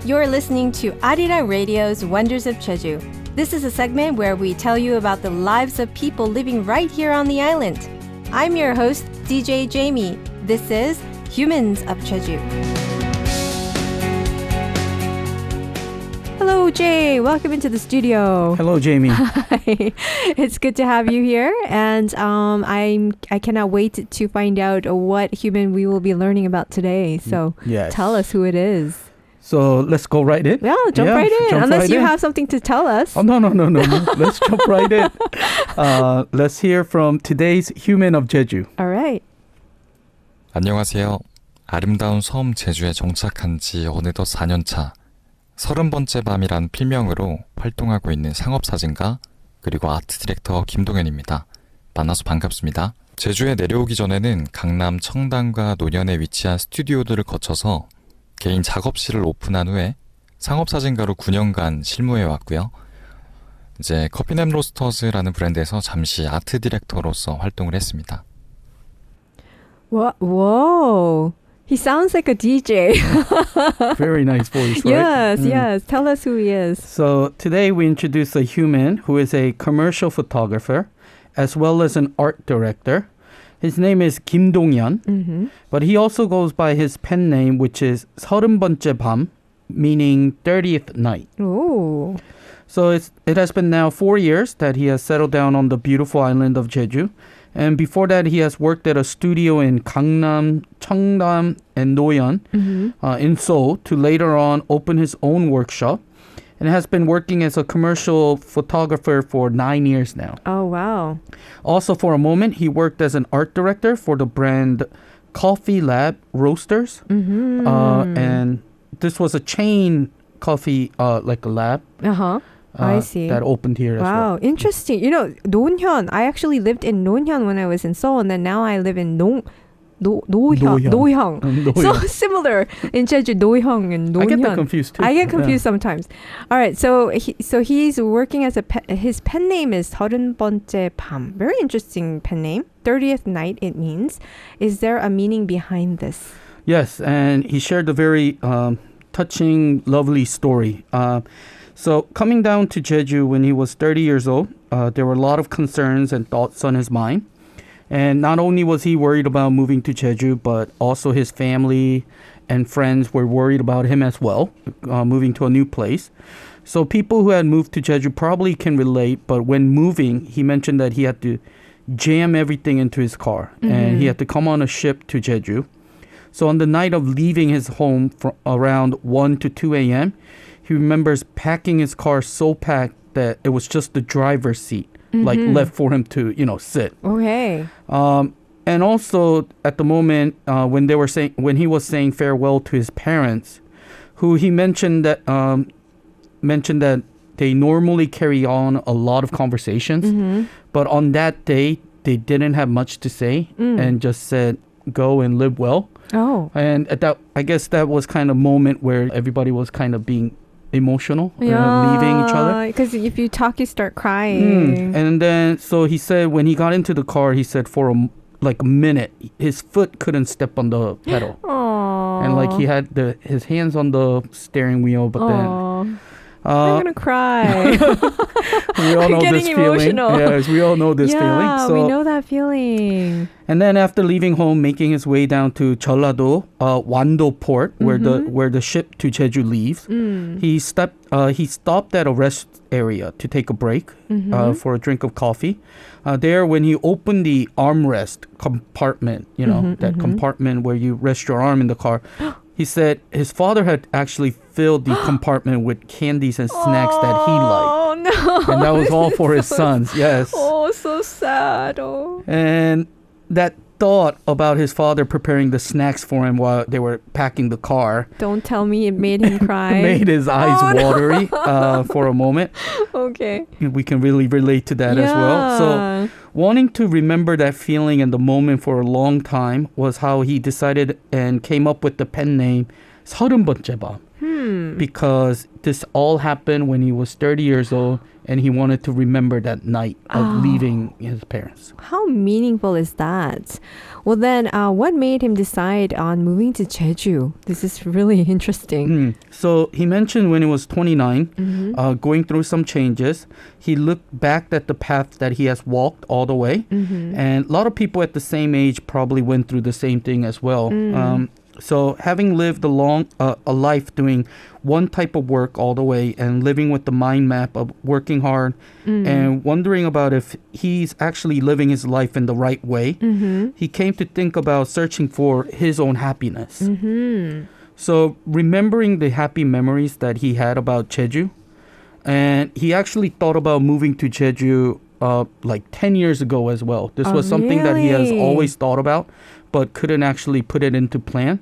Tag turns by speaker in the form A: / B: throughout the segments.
A: You're listening to Arirang Radio's Wonders of Jeju. This is a segment where we tell you about the lives of people living right here on the island. I'm your host, DJ Jamie. This is Humans of Jeju. Hello, Jay. Welcome into the studio.
B: Hello, Jamie.
A: Hi. It's good to have you here, and I cannot wait to find out what human we will be learning about today. So
B: Yes.
A: tell us who it is.
B: So let's go right in.
A: Yeah, jump right in.
B: jump
A: Unless
B: right
A: you
B: in.
A: have something to tell us.
B: Oh, no. Let's jump right in. Let's hear from today's Human of Jeju.
A: All right.
C: 안녕하세요. 아름다운 섬 제주에 정착한 지 어느덧 4년차 30번째 밤이란 필명으로 활동하고 있는 상업사진가 그리고 아트 디렉터 김동현입니다. 만나서 반갑습니다. 제주에 내려오기 전에는 강남 청담과 논현에 위치한 스튜디오들을 거쳐서 개인 작업실을 오픈한 후에 상업사진가로 9년간 실무해왔고요. 이제 커피넴 로스터즈라는 브랜드에서 잠시 아트 디렉터로서 활동을 했습니다.
A: Whoa. He sounds like a DJ.
B: Very nice voice, right?
A: Yes. Tell us who he is.
B: So today we introduce a human who is a commercial photographer as well as an art director. His name is Kim Dong-yeon, but he also goes by his pen name, which is 30번째 밤, meaning 30th night.
A: Oh.
B: So it has been now 4 years that he has settled down on the beautiful island of Jeju. And before that, he has worked at a studio in Gangnam, Cheongdam, and Noji in Seoul to later on open his own workshop. And has been working as a commercial photographer for 9 years now.
A: Oh, wow.
B: Also, for a moment, he worked as an art director for the brand Coffee Lab Roasters. And this was a chain coffee, like a lab.
A: Uh-huh. I see.
B: That opened here as well.
A: Wow, interesting. You know, Noji, I actually lived in Noji when I was in Seoul, and then now I live in Noji. So similar in Jeju, Noji and Noji.
B: I get that confused too.
A: I get confused sometimes. All right, so he's working as his pen name is 30번째 밤. Very interesting pen name. 30th night it means. Is there a meaning behind this?
B: Yes, and he shared a very touching, lovely story. So coming down to Jeju when he was 30 years old, there were a lot of concerns and thoughts on his mind. And not only was he worried about moving to Jeju, but also his family and friends were worried about him as well, moving to a new place. So people who had moved to Jeju probably can relate, but when moving, he mentioned that he had to jam everything into his car and he had to come on a ship to Jeju. So on the night of leaving his home around 1 to 2 a.m., he remembers packing his car so packed that it was just the driver's seat, like left for him to, sit.
A: Okay.
B: And also at the moment when he was saying farewell to his parents, who he mentioned that they normally carry on a lot of conversations, but on that day they didn't have much to say and just said, "Go and live well."
A: Oh.
B: And I guess that was kind of a moment where everybody was kind of being emotional, leaving each other.
A: Because if you talk, you start crying.
B: And then, so he said when he got into the car, he said for a minute, his foot couldn't step on the pedal.
A: Aww.
B: And like he had his hands on the steering wheel, but then...
A: I'm going to cry.
B: We all know
A: getting
B: this feeling.
A: emotional.
B: Yes, we all know this feeling.
A: Yeah, we know that feeling.
B: And then after leaving home, making his way down to Jeollado, Wando port, where the ship to Jeju leaves, he stopped at a rest area to take a break for a drink of coffee. There, when he opened the armrest compartment, that compartment where you rest your arm in the car, he said his father had actually filled the compartment with candies and snacks that he liked.
A: Oh, no.
B: And that was all for his sons, yes.
A: Oh, so sad. Oh.
B: And that thought about his father preparing the snacks for him while they were packing the car.
A: Don't tell me it made him cry.
B: Made his eyes watery for a moment.
A: Okay.
B: We can really relate to that as well. So wanting to remember that feeling and the moment for a long time was how he decided and came up with the pen name 30번째 밤. because this all happened when he was 30 years old and he wanted to remember that night of leaving his parents.
A: How meaningful is that? Well, then, what made him decide on moving to Jeju? This is really interesting.
B: So he mentioned when he was 29, going through some changes, he looked back at the path that he has walked all the way. And a lot of people at the same age probably went through the same thing as well. So having lived a life doing one type of work all the way and living with the mind map of working hard and wondering about if he's actually living his life in the right way, he came to think about searching for his own happiness. So remembering the happy memories that he had about Jeju, and he actually thought about moving to Jeju like 10 years ago as well. This was something that he has always thought about, but couldn't actually put it into plan.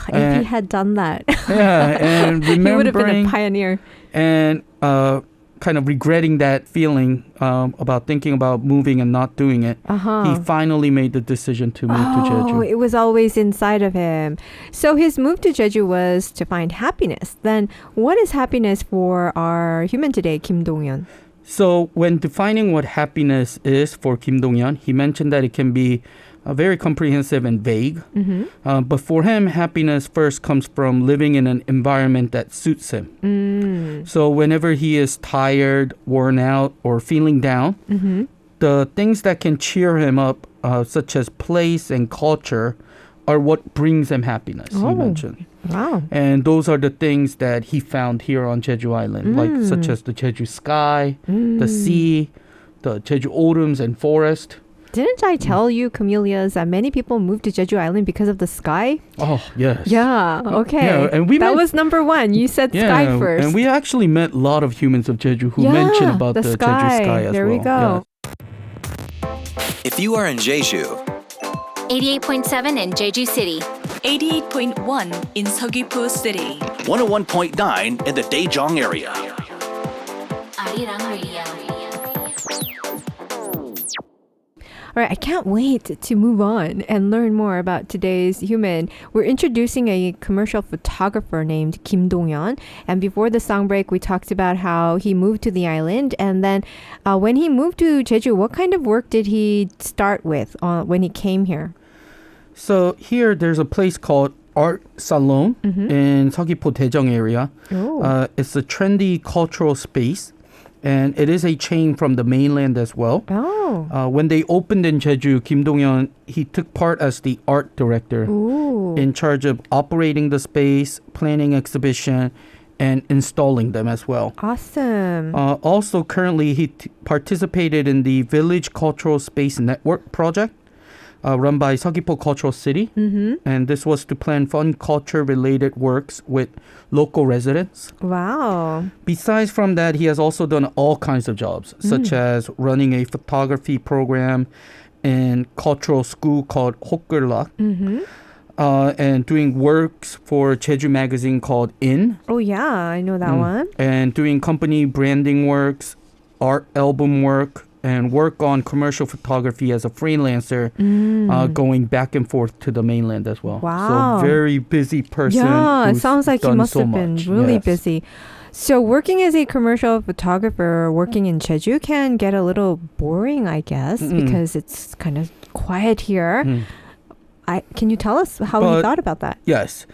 A: If he had done that.
B: Yeah, and remembering...
A: he would have been a pioneer.
B: And kind of regretting that feeling about thinking about moving and not doing it, he finally made the decision to move to Jeju.
A: It was always inside of him. So his move to Jeju was to find happiness. Then what is happiness for our human today, Kim Dong-yeon?
B: So when defining what happiness is for Kim Dong-yeon, he mentioned that it can be very comprehensive and vague. But for him, happiness first comes from living in an environment that suits him. So whenever he is tired, worn out, or feeling down, the things that can cheer him up, such as place and culture, are what brings him happiness, he mentioned.
A: Wow.
B: And those are the things that he found here on Jeju Island, like such as the Jeju sky, the sea, the Jeju autumns and forest.
A: Didn't I tell you, Camellias, that many people moved to Jeju Island because of the sky?
B: Oh, yes.
A: Yeah, okay.
B: Yeah, and
A: that was number one. You said sky first.
B: And we actually met a lot of humans of Jeju who mentioned about the Jeju sky as
A: there
B: well.
A: We go.
B: Yeah.
D: If you are in Jeju,
E: 88.7 in Jeju City,
F: 88.1 in Seogwipo City,
G: 101.9 in the Daejeong area.
E: Arirang Radio.
A: All right, I can't wait to move on and learn more about today's human. We're introducing a commercial photographer named Kim Dong-yeon. And before the song break, we talked about how he moved to the island. And then when he moved to Jeju, what kind of work did he start with when he came here?
B: So here, there's a place called Art Salon in Seogwipo Daejeong area. It's a trendy cultural space. And it is a chain from the mainland as well. When they opened in Jeju, Kim Dong-yeon, he took part as the art director in charge of operating the space, planning exhibition, and installing them as well.
A: Awesome.
B: Also, currently, he participated in the Village Cultural Space Network project run by Seogwipo Cultural City. And this was to plan fun culture-related works with local residents.
A: Wow.
B: Besides from that, he has also done all kinds of jobs, such as running a photography program in cultural school called Hokkulak, and doing works for Jeju magazine called In.
A: Oh, yeah, I know that one.
B: And doing company branding works, art album work, and work on commercial photography as a freelancer, going back and forth to the mainland as well.
A: Wow.
B: So very busy person.
A: Yeah, it sounds like he must have been really
B: Yes.
A: busy. So working as a commercial photographer, working in Jeju can get a little boring, I guess, because it's kind of quiet here. Can you tell us how you thought about that?
B: Yes.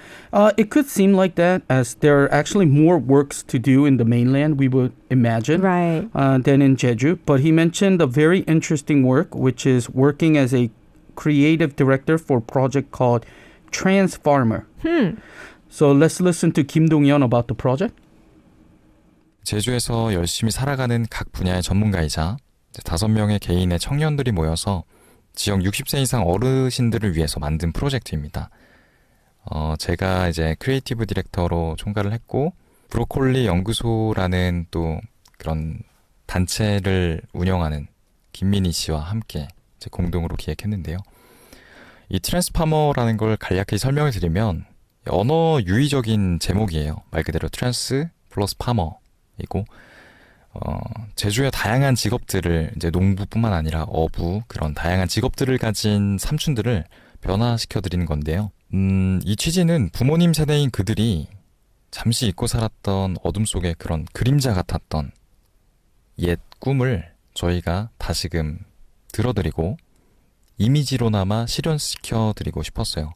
B: It could seem like that, as there are actually more works to do in the mainland, we would imagine,
A: Right.
B: Than in Jeju. But he mentioned a very interesting work, which is working as a creative director for a project called Trans Farmer. So let's listen to Kim Dong-yeon about the project.
C: 제주에서 열심히 살아가는 각 분야의 전문가이자 5명의 개인의 청년들이 모여서 지역 60세 이상 어르신들을 위해서 만든 프로젝트입니다. 제가 이제 크리에이티브 디렉터로 총괄을 했고, 브로콜리 연구소라는 또 그런 단체를 운영하는 김민희 씨와 함께 이제 공동으로 기획했는데요. 이 트랜스파머라는 걸 간략히 설명을 드리면 언어 유의적인 제목이에요. 말 그대로 트랜스 플러스 파머이고, 제주의 다양한 직업들을 이제 농부뿐만 아니라 어부, 그런 다양한 직업들을 가진 삼촌들을 변화시켜 드리는 건데요. 이 취지는 부모님 세대인 그들이 잠시 잊고 살았던 어둠 속의 그런 그림자 같았던 옛 꿈을 저희가 다시금 들어드리고 이미지로나마 실현시켜드리고 싶었어요.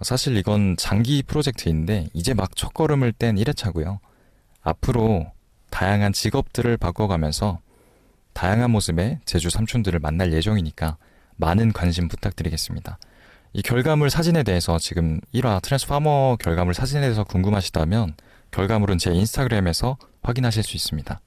C: 사실 이건 장기 프로젝트인데 이제 막 첫걸음을 뗀 1회차고요. 앞으로 다양한 직업들을 바꿔가면서 다양한 모습의 제주 삼촌들을 만날 예정이니까 많은 관심 부탁드리겠습니다. 이 결과물 사진에 대해서 지금 1화 트랜스포머 결과물 사진에 대해서 궁금하시다면 결과물은 제 인스타그램에서 확인하실 수 있습니다.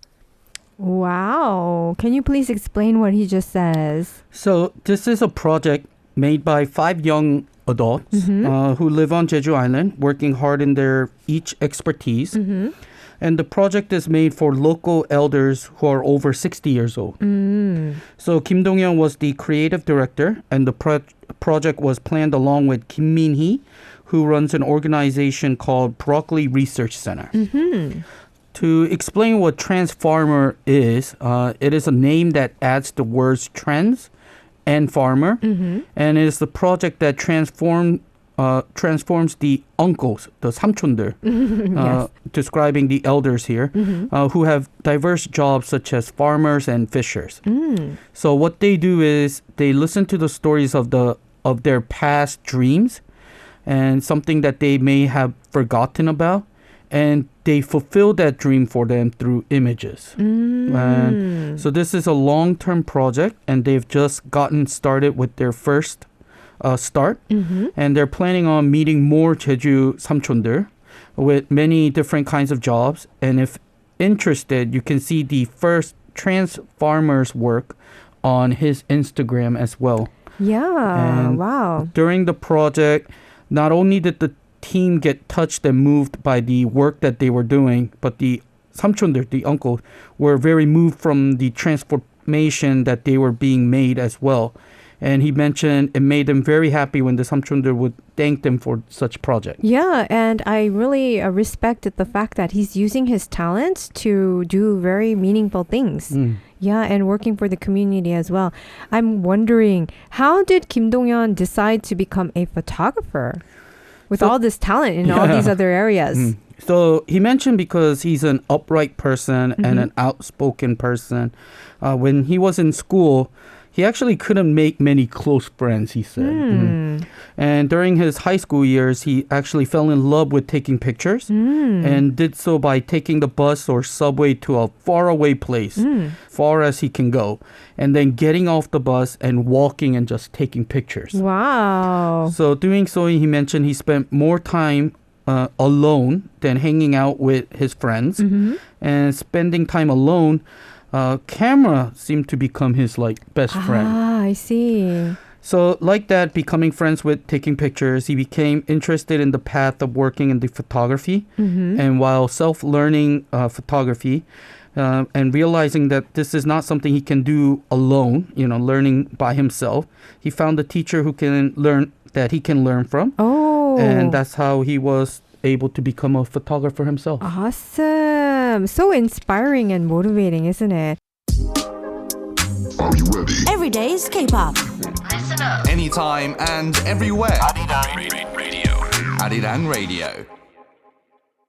A: Wow. Can you please explain what he just says?
B: So this is a project made by 5 young adults who live on Jeju Island, working hard in their each expertise. And the project is made for local elders who are over 60 years old. So Kim Dong-yeon was the creative director, and the project was planned along with Kim Min-hee, who runs an organization called Broccoli Research Center. To explain what Transfarmer is, it is a name that adds the words trans and farmer, and it is the project that transforms the uncles, the 삼촌들,
A: Yes.
B: describing the elders here, who have diverse jobs such as farmers and fishers. So what they do is they listen to the stories of their past dreams and something that they may have forgotten about, and they fulfill that dream for them through images. And so this is a long-term project, and they've just gotten started with their first start, and they're planning on meeting more Jeju 삼촌들 with many different kinds of jobs. And if interested, you can see the first trans farmer's work on his Instagram as well.
A: Yeah.
B: And
A: Wow.
B: During the project, not only did the team get touched and moved by the work that they were doing, but the 삼촌들, the uncle, were very moved from the transformation that they were being made as well. And he mentioned it made them very happy when the 삼촌들 would thank them for such project.
A: Yeah, and I really respected the fact that he's using his talents to do very meaningful things. Yeah, and working for the community as well. I'm wondering, how did Kim Dong-yeon decide to become a photographer with all this talent in all these other areas?
B: So he mentioned because he's an upright person and an outspoken person. When he was in school, he actually couldn't make many close friends, he said. And during his high school years, he actually fell in love with taking pictures and did so by taking the bus or subway to a faraway place, far as he can go, and then getting off the bus and walking and just taking pictures.
A: Wow.
B: So doing so, he mentioned he spent more time alone than hanging out with his friends. And spending time alone, camera seemed to become his best friend.
A: Ah, I see.
B: So like that, becoming friends with taking pictures, he became interested in the path of working in the photography. And while self-learning photography and realizing that this is not something he can do alone, learning by himself, he found a teacher who can learn from.
A: Oh.
B: And that's how he was able to become a photographer himself.
A: Awesome. So inspiring and motivating, isn't it?
D: Are you ready?
H: Every day is K-pop.
I: Anytime and everywhere.
G: Arirang Radio.
I: Arirang Radio.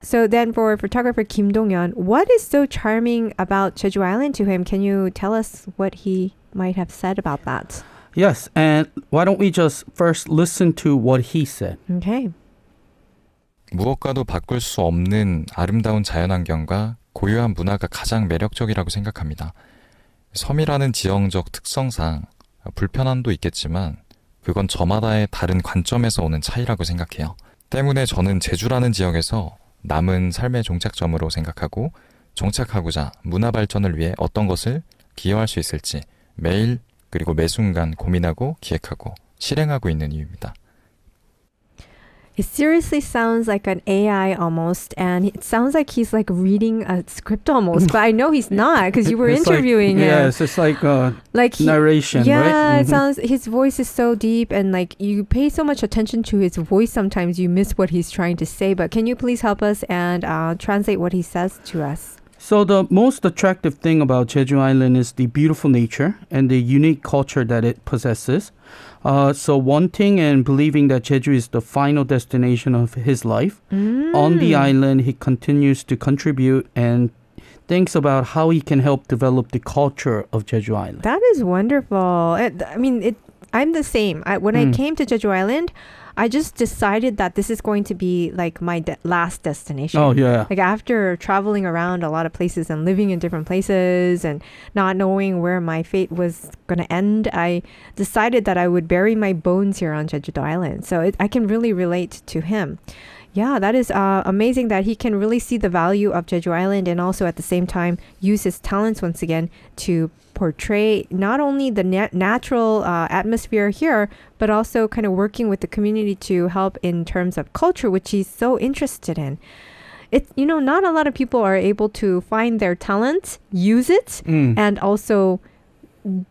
A: So then for photographer Kim Dong-yeon, what is so charming about Jeju Island to him? Can you tell us what he might have said about that?
B: Yes, and why don't we just first listen to what he said.
A: Okay.
C: 무엇과도 바꿀 수 없는 아름다운 자연환경과 고유한 문화가 가장 매력적이라고 생각합니다. 섬이라는 지형적 특성상 불편함도 있겠지만 그건 저마다의 다른 관점에서 오는 차이라고 생각해요. 때문에 저는 제주라는 지역에서 남은 삶의 종착점으로 생각하고 정착하고자 문화 발전을 위해 어떤 것을 기여할 수 있을지 매일 그리고 매 순간 고민하고 기획하고 실행하고 있는 이유입니다.
A: It seriously sounds like an AI almost, and it sounds like he's reading a script almost, but I know he's not because you were
B: It's
A: interviewing him.
B: Yes, it's like narration,
A: yeah,
B: right?
A: it sounds, his voice is so deep, and you pay so much attention to his voice, sometimes you miss what he's trying to say. But can you please help us and translate what he says to us?
B: So the most attractive thing about Jeju Island is the beautiful nature and the unique culture that it possesses. So wanting and believing that Jeju is the final destination of his life, on the island he continues to contribute and thinks about how he can help develop the culture of Jeju Island.
A: That is wonderful. I'm the same. When I came to Jeju Island, I just decided that this is going to be like my last destination.
B: Oh, yeah.
A: Like after traveling around a lot of places and living in different places and not knowing where my fate was going to end, I decided that I would bury my bones here on Jeju Island. So I can really relate to him. Yeah, that is amazing that he can really see the value of Jeju Island and also at the same time use his talents once again to portray not only the natural atmosphere here, but also kind of working with the community to help in terms of culture, which he's so interested in. Not a lot of people are able to find their talents, use it, and also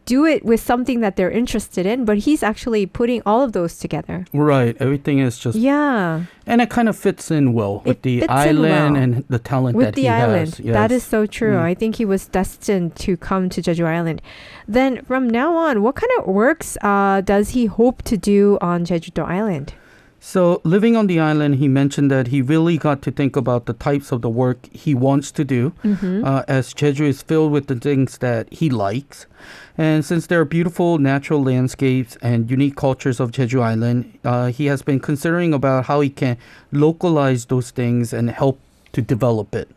A: do it with something that they're interested in, but he's actually putting all of those together.
B: Right. Everything is just...
A: Yeah.
B: And it kind of fits in well with the
A: fits in
B: island
A: well.
B: and the talent
A: With
B: that
A: the
B: he
A: island.
B: has. Yes.
A: That is so true. I think he was destined to come to Jeju Island. Then from now on, what kind of works does he hope to do on Jeju Island?
B: So living on the island, he mentioned that he really got to think about the types of the work he wants to do, as Jeju is filled with the things that he likes. And since there are beautiful natural landscapes and unique cultures of Jeju Island, he has been considering about how he can localize those things and help to develop it.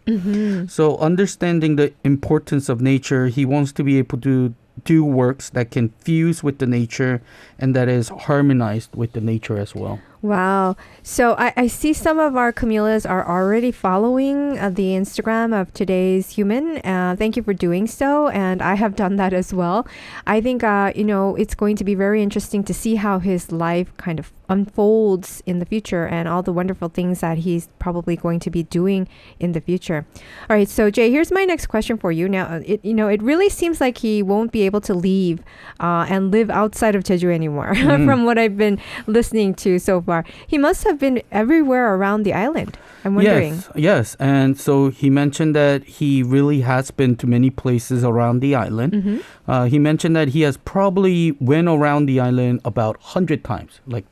B: So understanding the importance of nature, he wants to be able to do works that can fuse with the nature and that is harmonized with the nature as well.
A: Wow. So I see some of our Camillas are already following the Instagram of today's human. Thank you for doing so. And I have done that as well. I think, it's going to be very interesting to see how his life kind of unfolds in the future and all the wonderful things that he's probably going to be doing in the future. All right. So Jay, here's my next question for you. Now, it really seems like he won't be able to leave and live outside of Jeju anymore from what I've been listening to so far. He must have been everywhere around the island. I'm wondering.
B: Yes. And so he mentioned that he really has been to many places around the island. He mentioned that he has probably went around the island about 100 times, like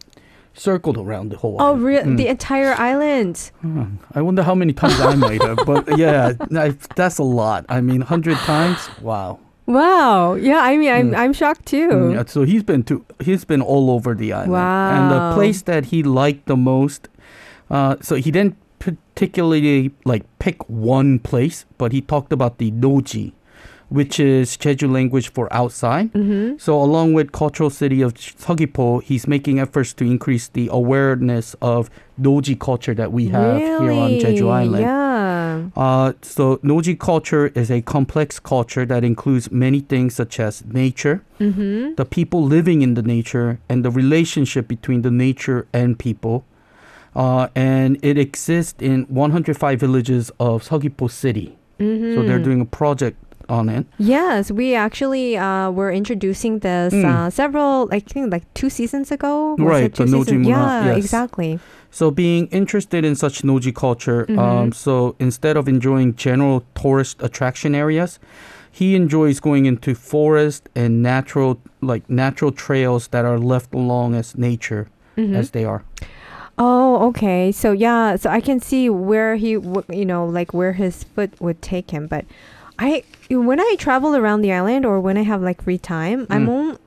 B: circled around the whole
A: Oh,
B: island.
A: really? The entire island?
B: I wonder how many times I might have. But yeah, that's a lot. I mean, 100 times? Wow.
A: Wow. Yeah, I mean, I'm shocked too.
B: Yeah, so he's been all over the island.
A: Wow.
B: And the place that he liked the most, so he didn't particularly pick one place, but he talked about the Noji, which is Jeju language for outside. So along with cultural city of Seogwipo, he's making efforts to increase the awareness of Noji culture that we have here on Jeju Island.
A: Yeah.
B: So Noji culture is a complex culture that includes many things such as nature, the people living in the nature, and the relationship between the nature and people. And it exists in 105 villages of Seogwipo City. So they're doing a project on it.
A: Yes, we actually were introducing this several, I think 2 seasons ago.
B: Right, the Noji Muna.
A: Yeah,
B: Yes.
A: exactly.
B: So being interested in such Noji culture, so instead of enjoying general tourist attraction areas, he enjoys going into forest and natural trails that are left along as nature as they are.
A: Oh, okay. So yeah, so I can see where he, where his foot would take him. But when I travel around the island or when I have free time, I'm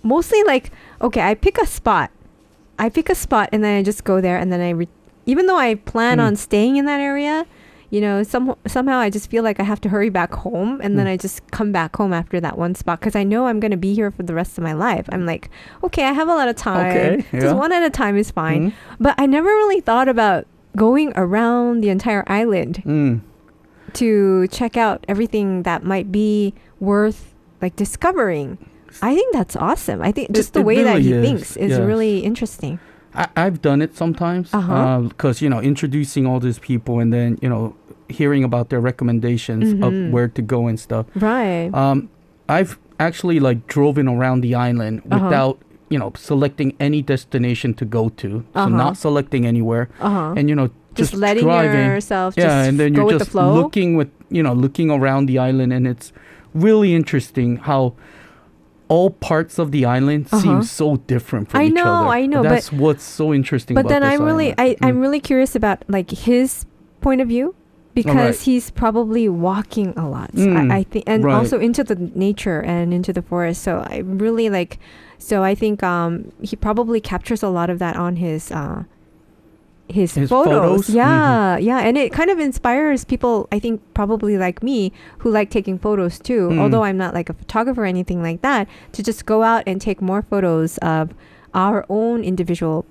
A: mostly I pick a spot. And then I just go there and then even though I plan on staying in that area, somehow I just feel like I have to hurry back home and then I just come back home after that one spot because I know I'm going to be here for the rest of my life. I'm like, okay, I have a lot of time.
B: Okay, yeah.
A: Just one at a time is fine. But I never really thought about going around the entire island to check out everything that might be worth discovering. I think that's awesome. I think just the way
B: really
A: that he
B: is.
A: thinks is really interesting.
B: I've done it sometimes because, introducing all these people and then, hearing about their recommendations of where to go and stuff.
A: Right.
B: I've actually driven around the island without, selecting any destination to go to. So not selecting anywhere and,
A: just letting
B: driving.
A: yourself
B: and then
A: go
B: you're
A: with
B: just
A: the flow.
B: looking looking around the island, and it's really interesting how all parts of the island seem so different from each other.
A: I know.
B: That's what's so interesting about
A: But then
B: this
A: I'm really curious about like his point of view, because he's probably walking a lot. I think, and also into the nature and into the forest. So I really like. So I think he probably captures a lot of that on his photos. Yeah, yeah, and it kind of inspires people, I think, probably like me, who like taking photos too. Although I'm not like a photographer or anything like that, to just go out and take more photos of our own individual,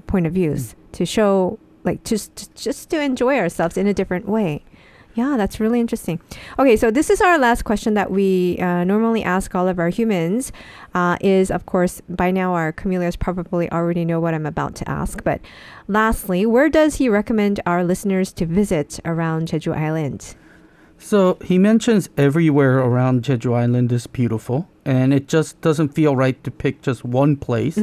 A: point of views to show, like, just to enjoy ourselves in a different way. Yeah, that's really interesting. Okay, so this is our last question that we normally ask all of our humans. Is, of course, by now our camellias probably already know what I'm about to ask. But lastly, where does he recommend our listeners to visit around Jeju Island?
B: So he mentions everywhere around Jeju Island is beautiful, and it just doesn't feel right to pick just one place.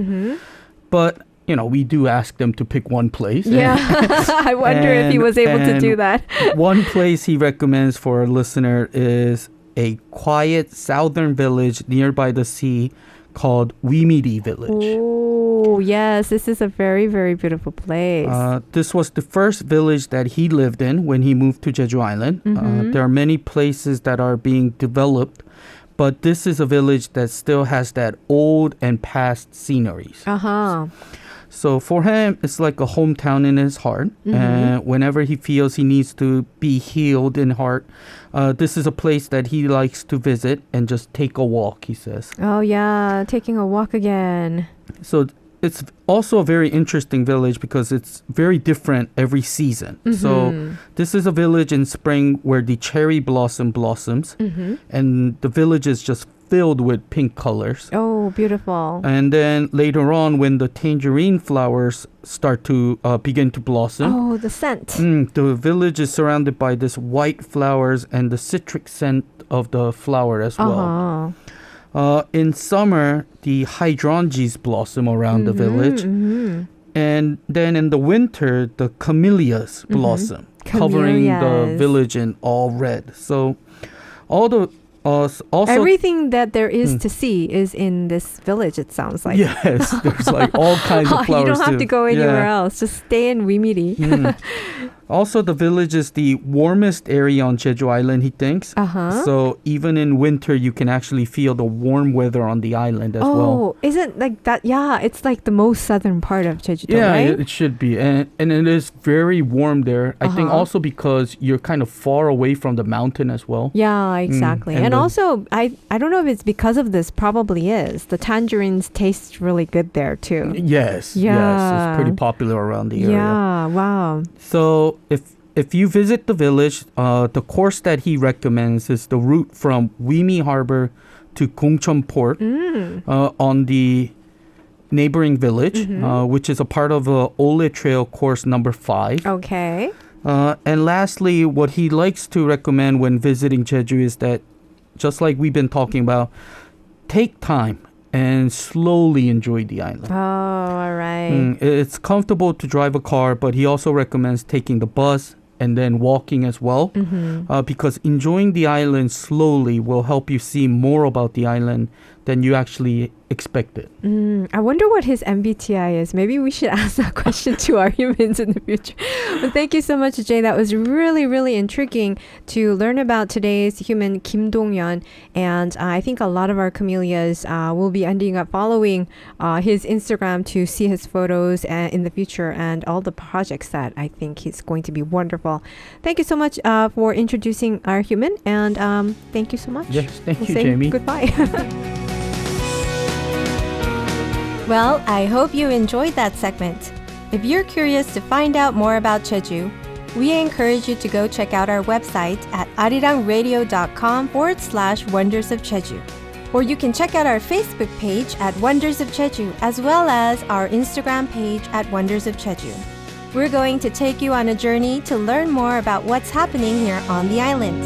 B: But we do ask them to pick one place.
A: Yeah, I wonder if he was able to do that.
B: One place he recommends for a listener is a quiet southern village nearby the sea called Wimiri Village.
A: Oh, yes. This is a very, very beautiful place.
B: This was the first village that he lived in when he moved to Jeju Island. There are many places that are being developed, but this is a village that still has that old and past sceneries. So for him, it's like a hometown in his heart. And whenever he feels he needs to be healed in heart, this is a place that he likes to visit and just take a walk, he says.
A: Oh, yeah. Taking a walk again.
B: So it's also a very interesting village because it's very different every season. So this is a village in spring where the cherry blossoms. And the village is just filled with pink colors.
A: Oh, beautiful.
B: And then later on, when the tangerine flowers start to begin to blossom.
A: Oh, the scent.
B: The village is surrounded by this white flowers and the citric scent of the flower as well. In summer, the hydrangeas blossom around the village. And then in the winter, the camellias blossom, covering the village in all red. So all the also,
A: everything that there is to see is in this village, it sounds like.
B: Yes, there's like all kinds of flowers.
A: You don't have to go anywhere else. Just stay in Wimiri.
B: Also, the village is the warmest area on Jeju Island, he thinks. So even in winter, you can actually feel the warm weather on the island as well.
A: Oh, isn't like that? Yeah, it's like the most southern part of Jeju, right?
B: Yeah, it should be. And it is very warm there. I think also because you're kind of far away from the mountain as well.
A: Yeah, exactly. And also, I don't know if it's because of this, probably is. The tangerines taste really good there too.
B: Yes, it's pretty popular around the area.
A: Yeah, wow.
B: So if you visit the village, the course that he recommends is the route from Wimi Harbor to Gongcheon Port on the neighboring village, which is a part of Ole Trail course number 5.
A: Okay.
B: And lastly, what he likes to recommend when visiting Jeju is that, just like we've been talking about, take time and slowly enjoy the island.
A: Oh, all right.
B: It's comfortable to drive a car, but he also recommends taking the bus and then walking as well, because enjoying the island slowly will help you see more about the island than you actually expected.
A: I wonder what his MBTI is. Maybe we should ask that question to our humans in the future. But thank you so much, Jay. That was really, really intriguing to learn about today's human, Kim Dong-yeon. And I think a lot of our camellias will be ending up following his Instagram to see his photos in the future and all the projects that I think he's going to be wonderful. Thank you so much for introducing our human. And thank you so much.
B: Yes, thank you,
A: say
B: Jamie.
A: Goodbye. Well, I hope you enjoyed that segment. If you're curious to find out more about Jeju, we encourage you to go check out our website at arirangradio.com/Wonders of Jeju. Or you can check out our Facebook page at Wonders of Jeju, as well as our Instagram page at Wonders of Jeju. We're going to take you on a journey to learn more about what's happening here on the island.